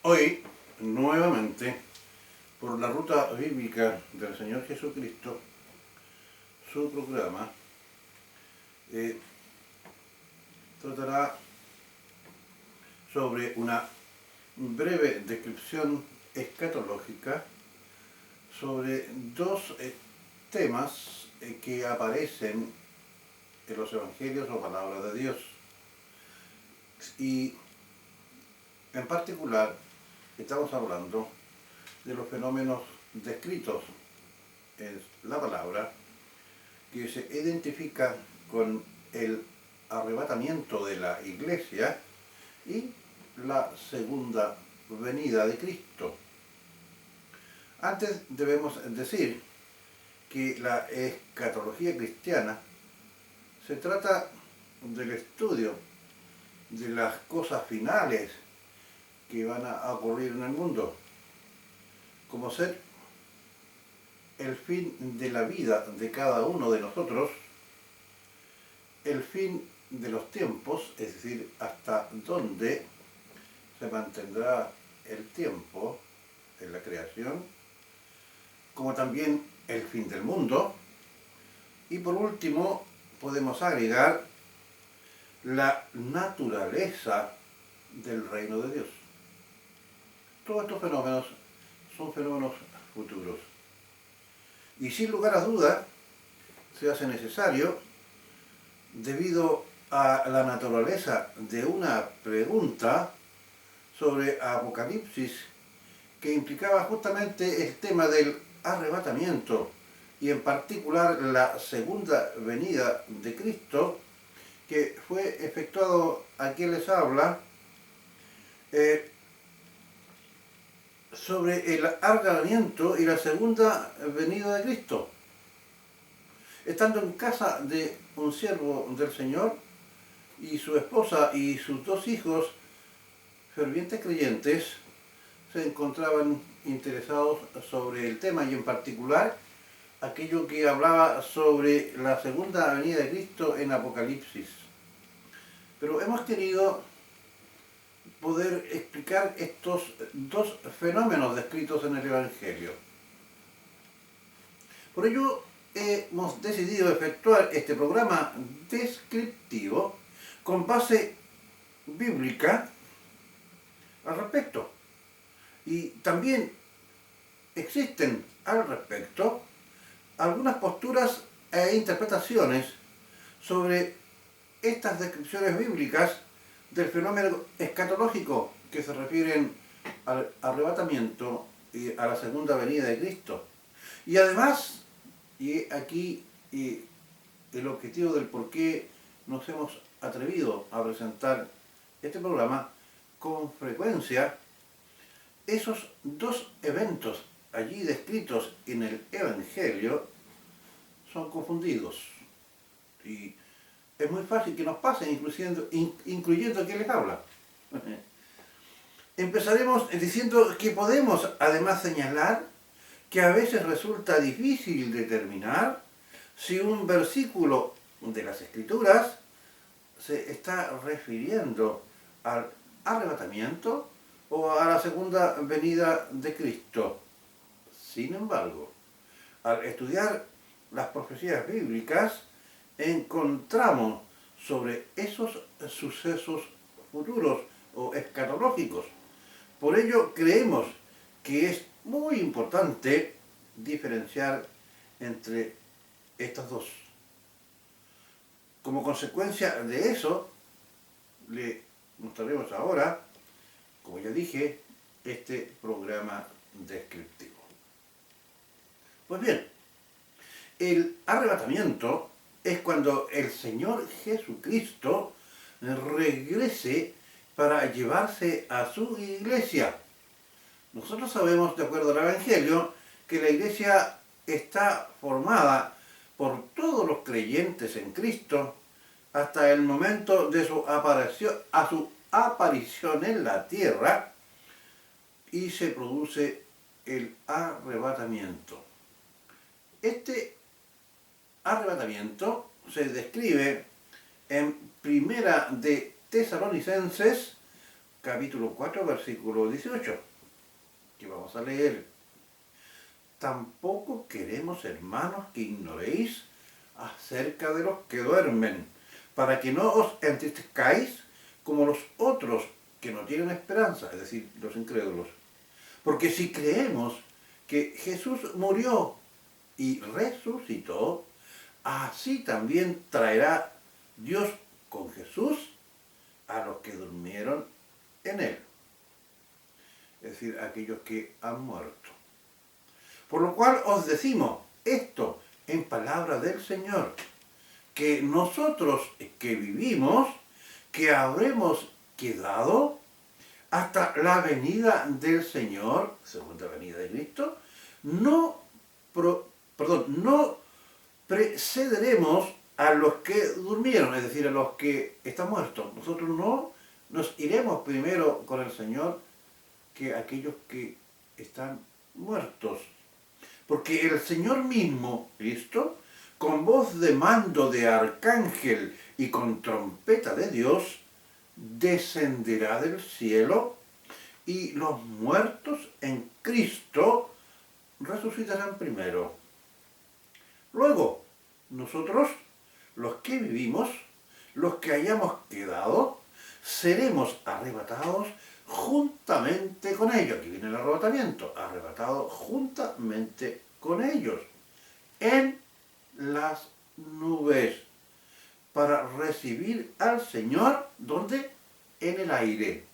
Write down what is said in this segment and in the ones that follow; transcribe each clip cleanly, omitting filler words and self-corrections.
Hoy, nuevamente, por la ruta bíblica del Señor Jesucristo, su programa eh, tratará sobre una breve descripción escatológica sobre dos temas que aparecen en los evangelios o palabras de Dios. Y en particular estamos hablando de los fenómenos descritos en la palabra que se identifica con el arrebatamiento de la iglesia y la segunda venida de Cristo. Antes debemos decir que la escatología cristiana se trata del estudio de las cosas finales que van a ocurrir en el mundo, como ser el fin de la vida de cada uno de nosotros, el fin de los tiempos, es decir, hasta dónde se mantendrá el tiempo en la creación, como también el fin del mundo, y por último podemos agregar la naturaleza del reino de Dios. Todos estos fenómenos son fenómenos futuros. Y sin lugar a duda, se hace necesario, debido a la naturaleza de una pregunta sobre Apocalipsis, que implicaba justamente el tema del arrebatamiento, y en particular la segunda venida de Cristo, que fue efectuado, aquí les habla, sobre el arrebatamiento y la segunda venida de Cristo. Estando en casa de un siervo del Señor, y su esposa y sus dos hijos, fervientes creyentes, se encontraban interesados sobre el tema, y en particular aquello que hablaba sobre la segunda venida de Cristo en Apocalipsis. Pero hemos querido poder explicar estos dos fenómenos descritos en el Evangelio. Por ello hemos decidido efectuar este programa descriptivo con base bíblica al respecto. Y también existen al respecto algunas posturas e interpretaciones sobre estas descripciones bíblicas del fenómeno escatológico que se refieren al arrebatamiento y a la segunda venida de Cristo. Y además, y aquí el objetivo del por qué nos hemos atrevido a presentar este programa, con frecuencia esos dos eventos allí descritos en el Evangelio son confundidos. Y es muy fácil que nos pasen, incluyendo a quien les habla. Empezaremos diciendo que podemos además señalar que a veces resulta difícil determinar si un versículo de las Escrituras se está refiriendo al arrebatamiento o a la segunda venida de Cristo. Sin embargo, al estudiar las profecías bíblicas, encontramos sobre esos sucesos futuros o escatológicos. Por ello creemos que es muy importante diferenciar entre estas dos. Como consecuencia de eso, le mostraremos ahora, como ya dije, este programa descriptivo. Pues bien, el arrebatamiento es cuando el Señor Jesucristo regrese para llevarse a su iglesia. Nosotros sabemos, de acuerdo al Evangelio, que la iglesia está formada por todos los creyentes en Cristo hasta el momento de su aparición en la tierra, y se produce el arrebatamiento. Este arrebatamiento se describe en Primera de Tesalonicenses capítulo 4, versículo 18, que vamos a leer. Tampoco queremos, hermanos, que ignoréis acerca de los que duermen, para que no os entristezcáis como los otros que no tienen esperanza, es decir, los incrédulos. Porque si creemos que Jesús murió y resucitó, así también traerá Dios con Jesús a los que durmieron en él, es decir, aquellos que han muerto. Por lo cual os decimos esto en palabra del Señor, que nosotros que vivimos, que habremos quedado hasta la venida del Señor, segunda venida de Cristo, no precederemos a los que durmieron, es decir, a los que están muertos. Nosotros no nos iremos primero con el Señor que aquellos que están muertos. Porque el Señor mismo, Cristo, con voz de mando de arcángel y con trompeta de Dios, descenderá del cielo y los muertos en Cristo resucitarán primero. Luego, nosotros, los que vivimos, los que hayamos quedado, seremos arrebatados juntamente con ellos. Aquí viene el arrebatamiento, arrebatados juntamente con ellos en las nubes para recibir al Señor, ¿dónde? En el aire.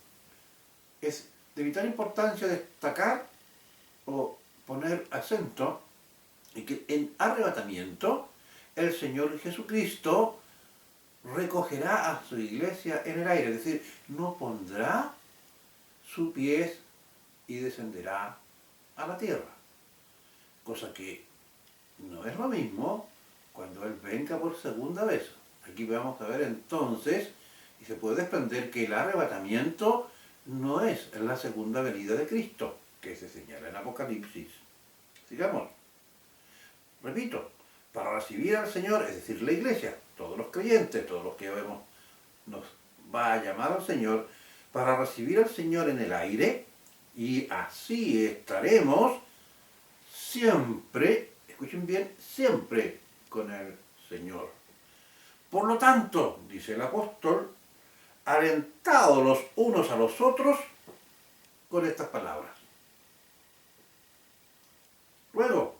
Es de vital importancia destacar o poner acento en que en arrebatamiento el Señor Jesucristo recogerá a su iglesia en el aire, es decir, no pondrá sus pies y descenderá a la tierra. Cosa que no es lo mismo cuando Él venga por segunda vez. Aquí vamos a ver entonces, y se puede desprender que el arrebatamiento no es la segunda venida de Cristo, que se señala en Apocalipsis. Sigamos. Repito, para recibir al Señor, es decir, la iglesia, todos los creyentes, todos los que vemos, nos va a llamar al Señor, para recibir al Señor en el aire, y así estaremos siempre, escuchen bien, siempre con el Señor. Por lo tanto, dice el apóstol, alentados los unos a los otros con estas palabras. Luego,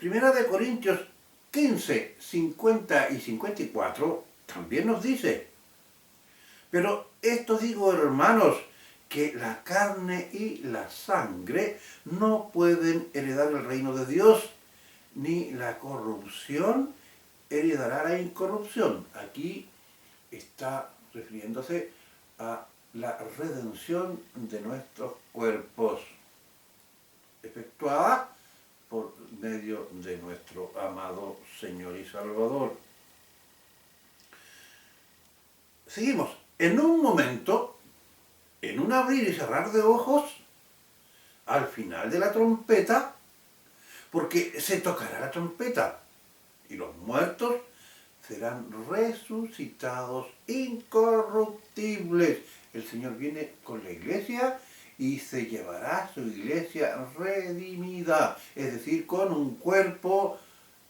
1 Corintios 15, 50 y 54 también nos dice: pero esto digo, hermanos, que la carne y la sangre no pueden heredar el reino de Dios, ni la corrupción heredará la incorrupción. Aquí está refiriéndose a la redención de nuestros cuerpos, efectuada por medio de nuestro amado Señor y Salvador. Seguimos. En un momento, en un abrir y cerrar de ojos, al final de la trompeta, porque se tocará la trompeta y los muertos serán resucitados incorruptibles. El Señor viene con la iglesia y se llevará su iglesia redimida, es decir, con un cuerpo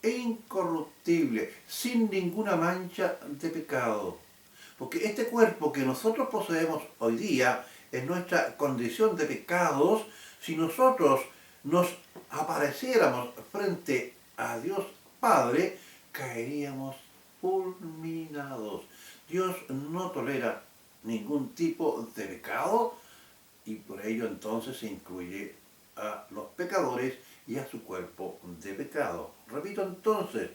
incorruptible, sin ninguna mancha de pecado. Porque este cuerpo que nosotros poseemos hoy día, en nuestra condición de pecados, si nosotros nos apareciéramos frente a Dios Padre, caeríamos fulminados. Dios no tolera ningún tipo de pecado y por ello entonces se incluye a los pecadores y a su cuerpo de pecado. Repito entonces,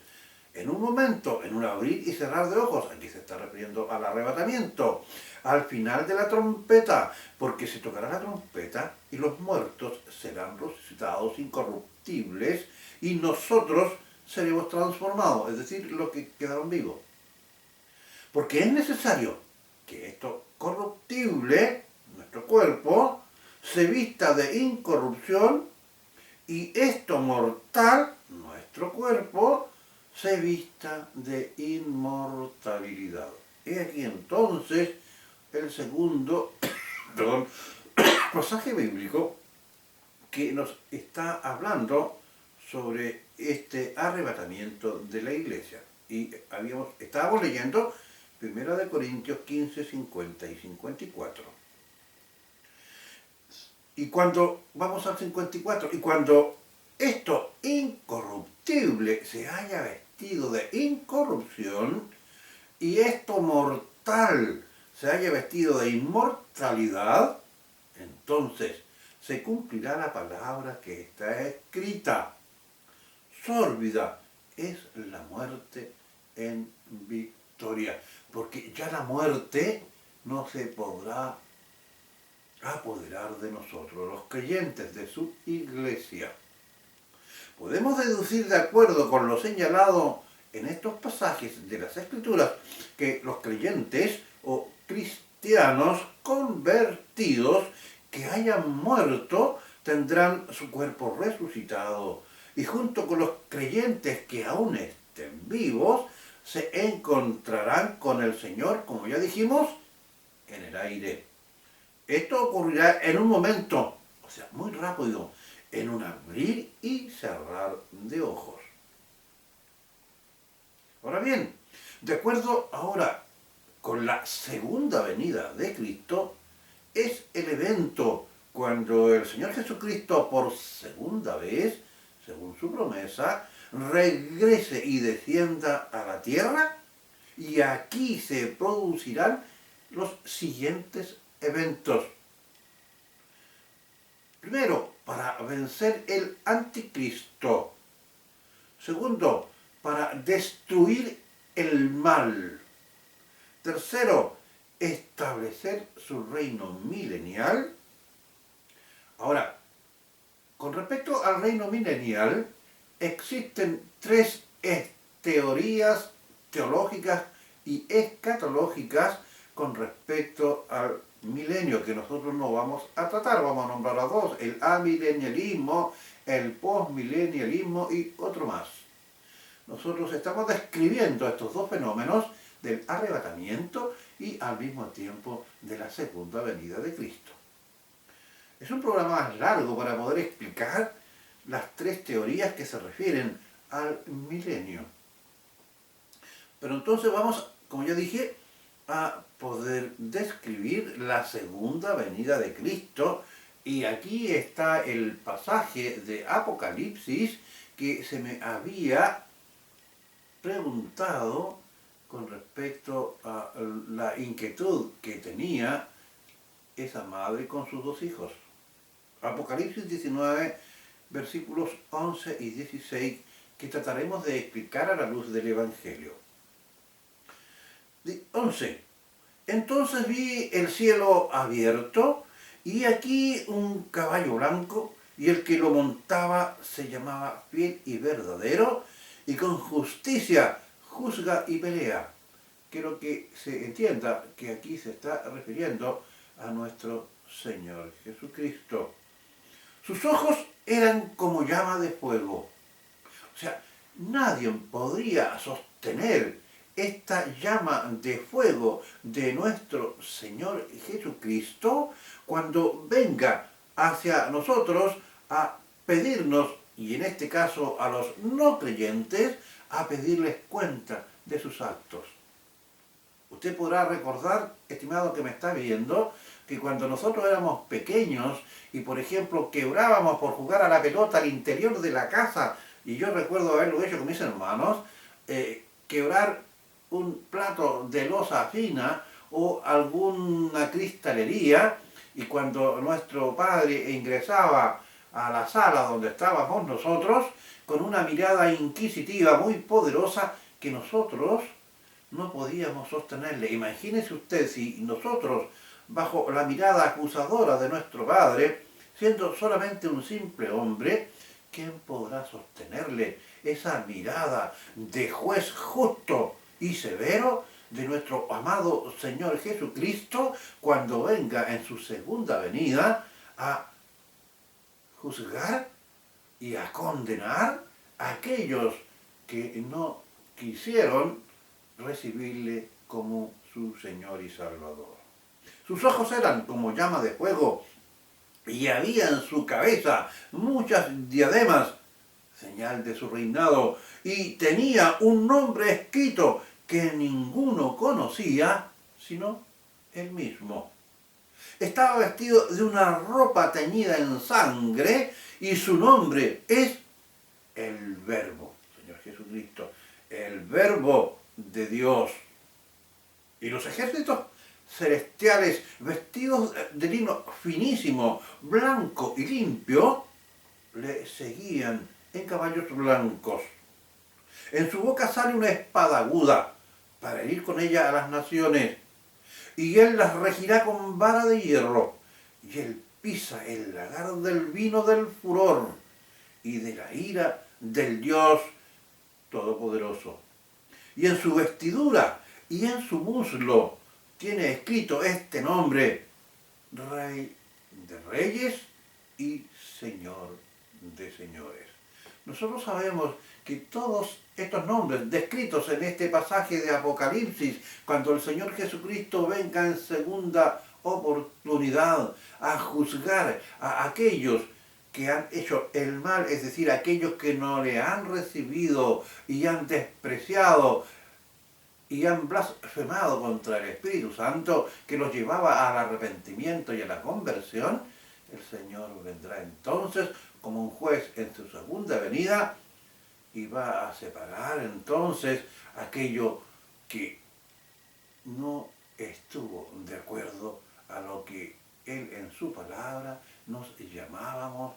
en un momento, en un abrir y cerrar de ojos, aquí se está refiriendo al arrebatamiento, al final de la trompeta, porque se tocará la trompeta y los muertos serán resucitados incorruptibles y nosotros seremos transformados, es decir, los que quedaron vivos. Porque es necesario que esto corruptible, nuestro cuerpo, se vista de incorrupción y esto mortal, nuestro cuerpo, se vista de inmortalidad. Y aquí entonces el segundo perdón, pasaje bíblico que nos está hablando sobre este arrebatamiento de la iglesia. Y estábamos leyendo 1 Corintios 15, 50 y 54. Y cuando vamos al 54, y cuando esto incorruptible se haya vestido de incorrupción, y esto mortal se haya vestido de inmortalidad, entonces se cumplirá la palabra que está escrita. Sórbida es la muerte en victoria, porque ya la muerte no se podrá apoderar de nosotros, los creyentes de su iglesia. Podemos deducir, de acuerdo con lo señalado en estos pasajes de las Escrituras, que los creyentes o cristianos convertidos que hayan muerto tendrán su cuerpo resucitado, y junto con los creyentes que aún estén vivos se encontrarán con el Señor, como ya dijimos, en el aire. Esto ocurrirá en un momento, o sea, muy rápido, en un abrir y cerrar de ojos. Ahora bien, de acuerdo ahora con la segunda venida de Cristo, es el evento cuando el Señor Jesucristo por segunda vez, según su promesa, regrese y descienda a la tierra, y aquí se producirán los siguientes eventos. Primero, para vencer el anticristo. Segundo, para destruir el mal. Tercero, establecer su reino milenial. Ahora, con respecto al reino milenial, existen tres teorías teológicas y escatológicas con respecto al milenio, que nosotros no vamos a tratar. Vamos a nombrar a dos: el amilenialismo, el postmilenialismo y otro más. Nosotros estamos describiendo estos dos fenómenos del arrebatamiento y al mismo tiempo de la segunda venida de Cristo. Es un programa más largo para poder explicar las tres teorías que se refieren al milenio. Pero entonces vamos, como ya dije, a poder describir la segunda venida de Cristo, y aquí está el pasaje de Apocalipsis que se me había preguntado con respecto a la inquietud que tenía esa madre con sus dos hijos. Apocalipsis 19, versículos 11 y 16, que trataremos de explicar a la luz del Evangelio. 11. Entonces vi el cielo abierto, y aquí un caballo blanco, y el que lo montaba se llamaba Fiel y Verdadero, y con justicia juzga y pelea. Quiero que se entienda que aquí se está refiriendo a nuestro Señor Jesucristo. Sus ojos eran como llama de fuego. O sea, nadie podría sostener esta llama de fuego de nuestro Señor Jesucristo cuando venga hacia nosotros a pedirnos, y en este caso a los no creyentes, a pedirles cuenta de sus actos. Usted podrá recordar, estimado que me está viendo, que cuando nosotros éramos pequeños y, por ejemplo, quebrábamos por jugar a la pelota al interior de la casa, y yo recuerdo haberlo hecho con mis hermanos, quebrar un plato de loza fina o alguna cristalería, y cuando nuestro padre ingresaba a la sala donde estábamos nosotros, con una mirada inquisitiva muy poderosa que nosotros no podíamos sostenerle. Imagínese usted si nosotros, bajo la mirada acusadora de nuestro padre, siendo solamente un simple hombre, ¿quién podrá sostenerle esa mirada de juez justo y severo de nuestro amado Señor Jesucristo cuando venga en su segunda venida a juzgar y a condenar a aquellos que no quisieron recibirle como su Señor y Salvador? Sus ojos eran como llama de fuego y había en su cabeza muchas diademas, señal de su reinado, y tenía un nombre escrito que ninguno conocía sino él mismo. Estaba vestido de una ropa teñida en sangre y su nombre es el Verbo, Señor Jesucristo, el Verbo de Dios. Y los ejércitos celestiales, vestidos de lino finísimo, blanco y limpio, le seguían en caballos blancos. En su boca sale una espada aguda para herir con ella a las naciones, y él las regirá con vara de hierro, y él pisa el lagar del vino del furor y de la ira del Dios Todopoderoso. Y en su vestidura y en su muslo tiene escrito este nombre: Rey de Reyes y Señor de Señores. Nosotros sabemos que todos estos nombres descritos en este pasaje de Apocalipsis, cuando el Señor Jesucristo venga en segunda oportunidad a juzgar a aquellos que han hecho el mal, es decir, aquellos que no le han recibido y han despreciado y han blasfemado contra el Espíritu Santo que los llevaba al arrepentimiento y a la conversión, el Señor vendrá entonces como un juez en su segunda venida y va a separar entonces aquello que no estuvo de acuerdo a lo que Él en su palabra nos llamaba,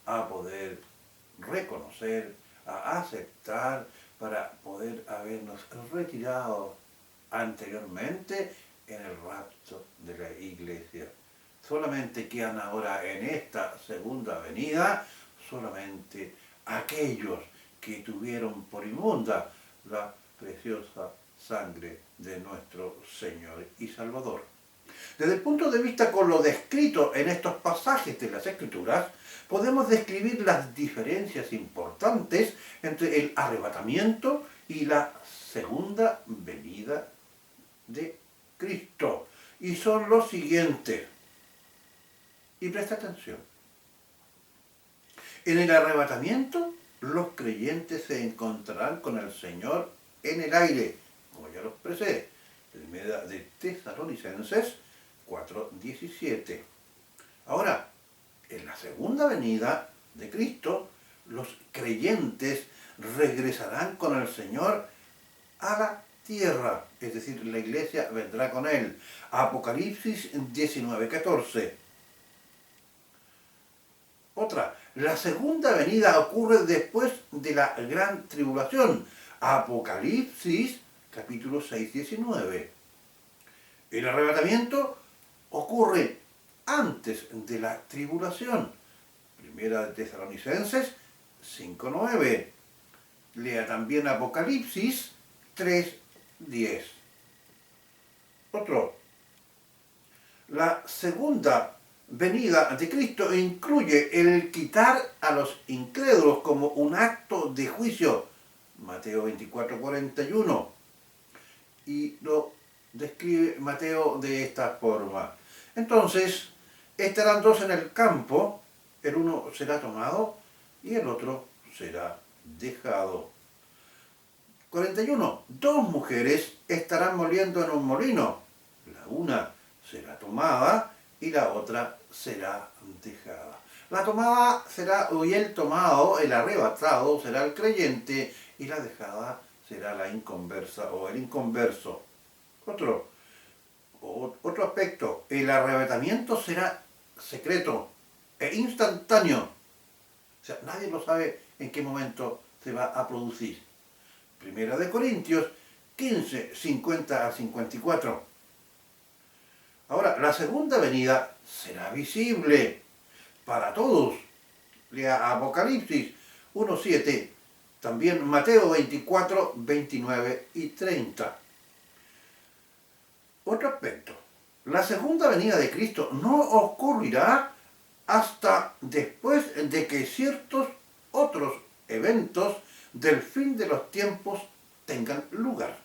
a poder reconocer, a aceptar, para poder habernos retirado anteriormente en el rapto de la iglesia. Solamente quedan ahora en esta segunda venida solamente aquellos que tuvieron por inmunda la preciosa sangre de nuestro Señor y Salvador. Desde el punto de vista con lo descrito en estos pasajes de las Escrituras, podemos describir las diferencias importantes entre el arrebatamiento y la segunda venida de Cristo. Y son los siguientes. Y presta atención. En el arrebatamiento, los creyentes se encontrarán con el Señor en el aire, como ya los precede. Primera de Tesalonicenses 4:17. Ahora, en la segunda venida de Cristo, los creyentes regresarán con el Señor a la tierra, es decir, la iglesia vendrá con él. Apocalipsis 19:14. Otra, la segunda venida ocurre después de la gran tribulación. Apocalipsis capítulo 6:19. El arrebatamiento ocurre antes de la tribulación. Primera de Tesalonicenses 5:9. Lea también Apocalipsis 3:10. Otro. La segunda venida de Cristo incluye el quitar a los incrédulos como un acto de juicio. Mateo 24:41. Y lo describe Mateo de esta forma. Entonces, estarán dos en el campo, el uno será tomado y el otro será dejado. 41. Dos mujeres estarán moliendo en un molino. La una será tomada y la otra será dejada. La tomada será, y el tomado, el arrebatado, será el creyente, y la dejada será la inconversa o el inconverso. Otro aspecto, el arrebatamiento será secreto e instantáneo. O sea, nadie lo sabe en qué momento se va a producir. Primera de Corintios 15, 50 a 54. Ahora, la segunda venida será visible para todos. Lea Apocalipsis 1:7, también Mateo 24, 29 y 30. Otro aspecto, la segunda venida de Cristo no ocurrirá hasta después de que ciertos otros eventos del fin de los tiempos tengan lugar.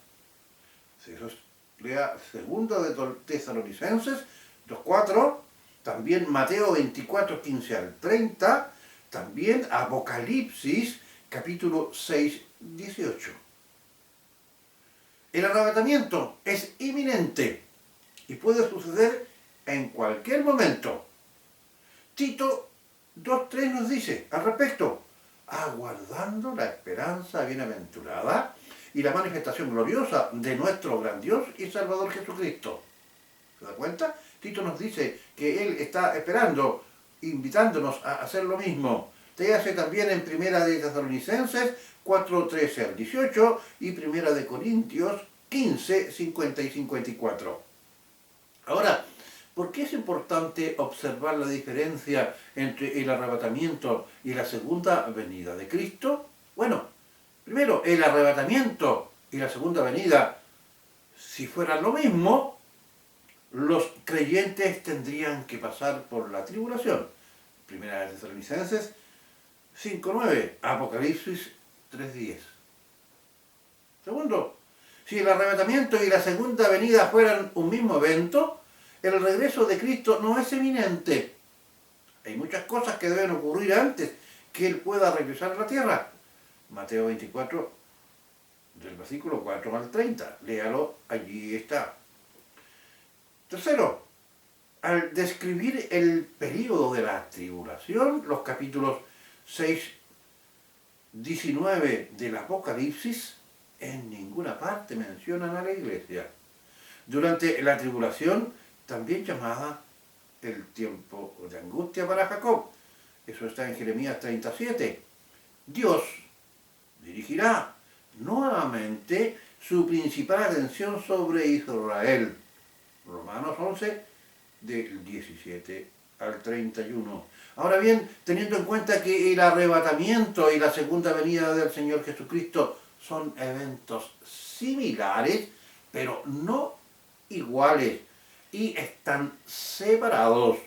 Eso es Lea segunda de Tesalonicenses 2:4, también Mateo 24, 15 al 30, también Apocalipsis capítulo 6, 18. El arrebatamiento es inminente y puede suceder en cualquier momento. Tito 2:3 nos dice al respecto: aguardando la esperanza bienaventurada y la manifestación gloriosa de nuestro gran Dios y Salvador Jesucristo. ¿Se da cuenta? Tito nos dice que él está esperando, invitándonos a hacer lo mismo. Te hace también en Primera de Tesalonicenses 4:13 al 18 y Primera de Corintios 15, 50 y 54. Ahora, ¿por qué es importante observar la diferencia entre el arrebatamiento y la segunda venida de Cristo? Bueno, primero, el arrebatamiento y la segunda venida, si fueran lo mismo, los creyentes tendrían que pasar por la tribulación. Primera de Tesalonicenses 5:9, Apocalipsis 3:10. Segundo, si el arrebatamiento y la segunda venida fueran un mismo evento, el regreso de Cristo no es eminente. Hay muchas cosas que deben ocurrir antes que Él pueda regresar a la tierra. Mateo 24, del versículo 4 al 30. Léalo, allí está. Tercero, al describir el período de la tribulación, los capítulos 6, 19 del Apocalipsis en ninguna parte mencionan a la iglesia. Durante la tribulación, también llamada el tiempo de angustia para Jacob, eso está en Jeremías 37, Dios dirigirá nuevamente su principal atención sobre Israel. Romanos 11, del 17 al 31. Ahora bien, teniendo en cuenta que el arrebatamiento y la segunda venida del Señor Jesucristo son eventos similares, pero no iguales, y están separados.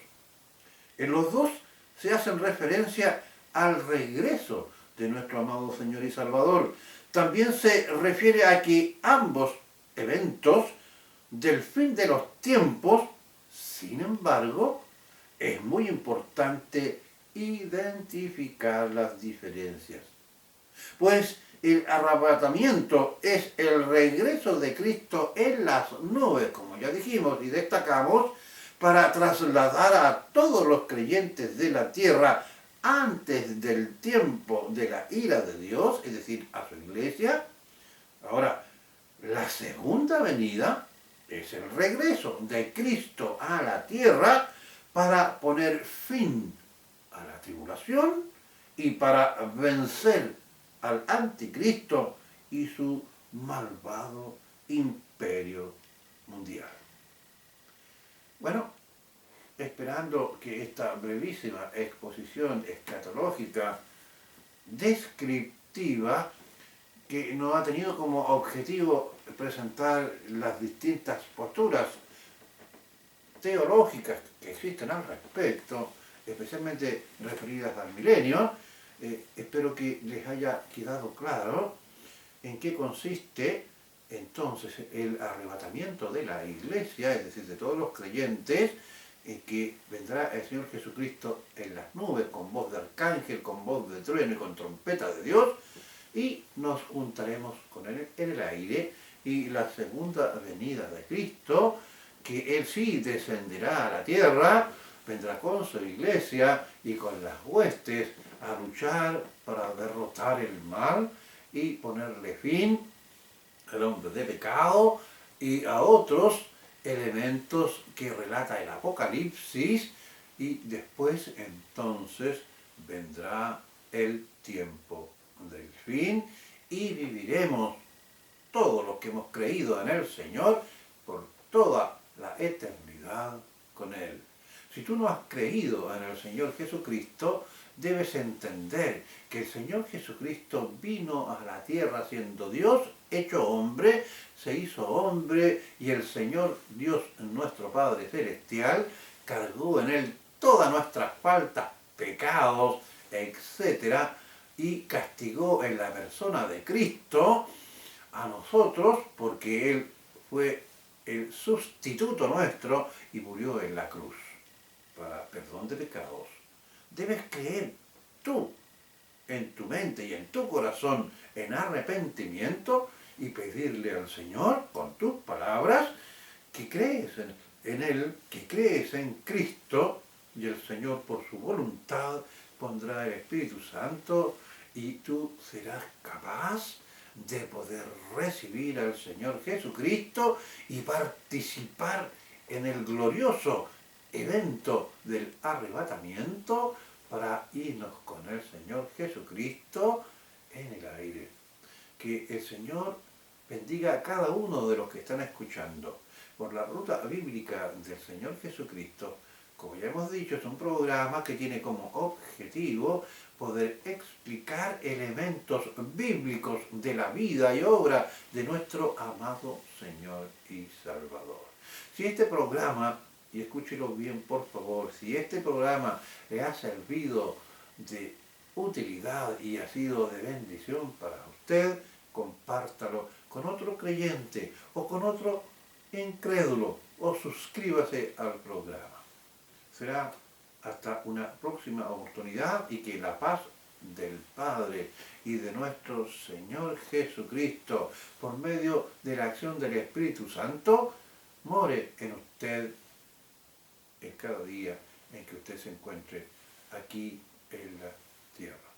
En los dos se hacen referencia al regreso de nuestro amado Señor y Salvador. También se refiere a que ambos eventos del fin de los tiempos, sin embargo, es muy importante identificar las diferencias. Pues el arrebatamiento es el regreso de Cristo en las nubes, como ya dijimos y destacamos, para trasladar a todos los creyentes de la tierra antes del tiempo de la ira de Dios, es decir, a su iglesia. Ahora, la segunda venida es el regreso de Cristo a la tierra para poner fin a la tribulación y para vencer al anticristo y su malvado imperio mundial. Bueno, esperando que esta brevísima exposición escatológica descriptiva, que nos ha tenido como objetivo presentar las distintas posturas teológicas que existen al respecto, especialmente referidas al milenio, espero que les haya quedado claro en qué consiste entonces el arrebatamiento de la iglesia, es decir, de todos los creyentes, que vendrá el Señor Jesucristo en las nubes con voz de arcángel, con voz de trueno y con trompeta de Dios, y nos juntaremos con Él en el aire, y la segunda venida de Cristo, que Él sí descenderá a la tierra, vendrá con su iglesia y con las huestes a luchar para derrotar el mal y ponerle fin al hombre de pecado y a otros elementos que relata el Apocalipsis, y después entonces vendrá el tiempo del fin y viviremos todos los que hemos creído en el Señor por toda la eternidad con Él. Si tú no has creído en el Señor Jesucristo, debes entender que el Señor Jesucristo vino a la tierra siendo Dios, hecho hombre, se hizo hombre, y el Señor Dios, nuestro Padre Celestial, cargó en Él todas nuestras faltas, pecados, etc., y castigó en la persona de Cristo a nosotros, porque Él fue el sustituto nuestro y murió en la cruz para perdón de pecados. Debes creer tú en tu mente y en tu corazón en arrepentimiento y pedirle al Señor con tus palabras que crees en Él, que crees en Cristo, y el Señor por su voluntad pondrá el Espíritu Santo y tú serás capaz de poder recibir al Señor Jesucristo y participar en el glorioso evento del arrebatamiento para irnos con el Señor Jesucristo en el aire. Que el Señor bendiga a cada uno de los que están escuchando por la ruta bíblica del Señor Jesucristo. Como ya hemos dicho, es un programa que tiene como objetivo poder explicar elementos bíblicos de la vida y obra de nuestro amado Señor y Salvador. Si este programa, y escúchelo bien por favor, si este programa le ha servido de utilidad y ha sido de bendición para usted, compártalo con otro creyente o con otro incrédulo o suscríbase al programa. Será hasta una próxima oportunidad y que la paz del Padre y de nuestro Señor Jesucristo, por medio de la acción del Espíritu Santo, more en usted en cada día en que usted se encuentre aquí en la tierra.